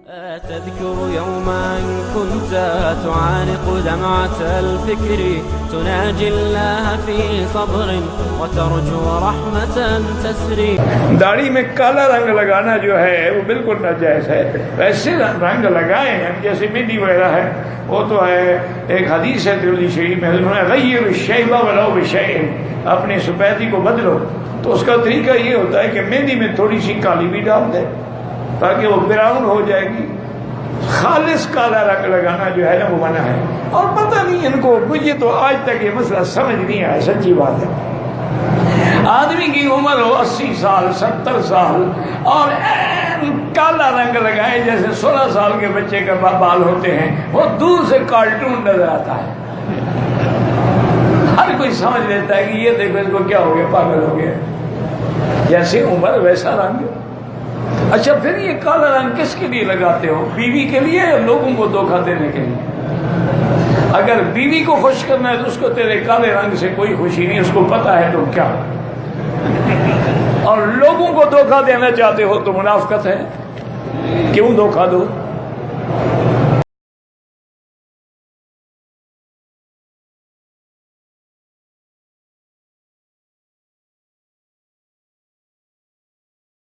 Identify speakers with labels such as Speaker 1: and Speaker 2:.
Speaker 1: تذكر يوما كنت تعانق دمعة الفكر تناجي الله في صبر وترجو رحمة تسري.
Speaker 2: داڑھی میں کالا رنگ لگانا جو ہے وہ بالکل ناجائز ہے. ویسے رنگ لگائیں جیسے مہندی وغیرہ ہے وہ تو ہے. ایک حدیث ہے ترمذی شریف میں غیر الشیب ولو بشیء، اپنی سفیدی کو بدلو. تو اس کا طریقہ یہ ہوتا ہے کہ مہندی میں تھوڑی سی کالی بھی ڈال دے تاکہ وہ براؤن ہو جائے گی. خالص کالا رنگ لگانا جو ہے نا وہ منع ہے. اور پتہ نہیں ان کو، مجھے تو آج تک یہ مسئلہ سمجھ نہیں آیا. سچی بات ہے، آدمی کی عمر ہو 80 سال 70 سال اور کالا رنگ لگائے جیسے 16 سال کے بچے کا بال ہوتے ہیں، وہ دور سے کارٹون نظر آتا ہے. ہر کوئی سمجھ لیتا ہے کہ یہ دیکھو اس کو کیا ہو گیا، پاگل ہو گیا. جیسے عمر ویسا رنگ. اچھا پھر یہ کالا رنگ کس کے لیے لگاتے ہو؟ بیوی کے لیے یا لوگوں کو دھوکہ دینے کے لیے؟ اگر بیوی کو خوش کرنا ہے تو اس کو تیرے کالے رنگ سے کوئی خوشی نہیں، اس کو پتا ہے تو کیا. اور لوگوں کو دھوکہ دینا چاہتے ہو تو منافقت ہے. کیوں دھوکہ دو؟